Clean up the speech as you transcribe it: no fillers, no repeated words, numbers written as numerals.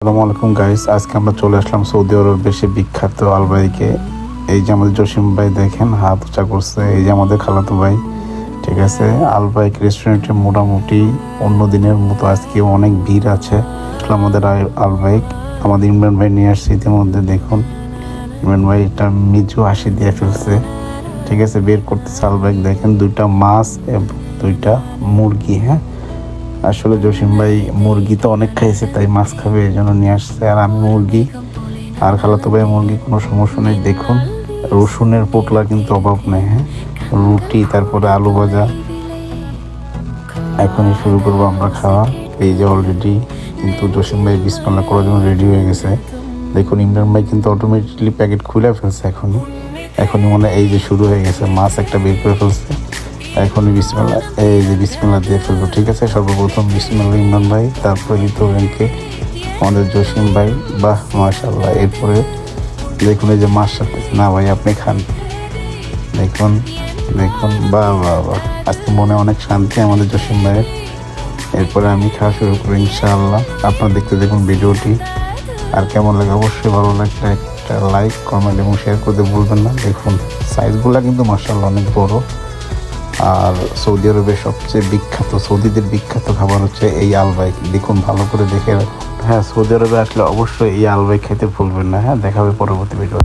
আসসালামু আলাইকুম গাইস, আজকে আমরা চলে আসলাম সৌদি আরবের বেশি বিখ্যাত আলবাইকে। এই যে আমাদের জসিম ভাই দেখেন হাত উঁচা করছে, এই যে আমাদের খালাতো ভাই। ঠিক আছে, আলবাইক রেস্টুরেন্টে মোটামুটি অন্য দিনের মতো আজকে অনেক ভিড় আছে। আমাদের আলবাইক আমাদের ইমরান ভাই নিয়ে আসছে ইতিমধ্যে। দেখুন ইমরান ভাই এটা মিজু হাসি দিয়ে ফেলছে। ঠিক আছে, বের করতেছে আলবাইক। দেখেন দুইটা মাছ এবং দুইটা মুরগি। হ্যাঁ, আসলে জসিম ভাই মুরগি তো অনেক খাইছে, তাই মাছ খাবে এই জন্য নিয়ে আসছে। আর আমি মুরগি, আর খালাতো ভাই মুরগি, কোনো সমস্যা নেই। দেখুন রসুনের পোটলা কিন্তু অভাব নেই। হ্যাঁ, রুটি, তারপরে আলু ভাজা। এখনই শুরু করবো আমরা খাওয়া। এই যে অলরেডি কিন্তু জসিম ভাই বিসমিল্লাহ করার জন্য রেডি হয়ে গেছে। দেখুন ইমরান ভাই কিন্তু অটোমেটিকলি প্যাকেট খুলে ফেলছে। এখনই মনে এই যে শুরু হয়ে গেছে, মাছ একটা বের করে ফেলছে। এখনই বিসমিল্লাহ, এই যে বিসমিল্লাহ দিয়ে ফেলবো। ঠিক আছে, সর্বপ্রথম বিসমিল্লাহ ইমরান ভাই, তারপরে দিতে ব্যাংকে আমাদের জসিম ভাই। বাহ মাশাআল্লাহ। এরপরে দেখুন এই যে মাছ সাথে, না ভাই আপনি খান। দেখুন দেখুন, বাহ বাহ বাহ, আজকে মনে অনেক শান্তি আমাদের জসিম ভাইয়ের। এরপরে আমি খাওয়া শুরু করি ইনশাআল্লাহ। আপনারা দেখতে দেখুন ভিডিওটি, আর কেমন লাগে অবশ্যই ভালো লাগলে একটা লাইক, কমেন্ট এবং শেয়ার করতে ভুলবেন না। দেখুন সাইজগুলো কিন্তু মাশাআল্লাহ অনেক বড়। আর সৌদি আরবের সবচেয়ে বিখ্যাত, সৌদিদের বিখ্যাত খাবার হচ্ছে এই আলবাইক। দেখুন ভালো করে দেখে রাখুন। হ্যাঁ, সৌদি আরবে আসলে অবশ্যই এই আলবাইক খেতে ভুলবেন না। হ্যাঁ, দেখা হবে পরবর্তী ভিডিও।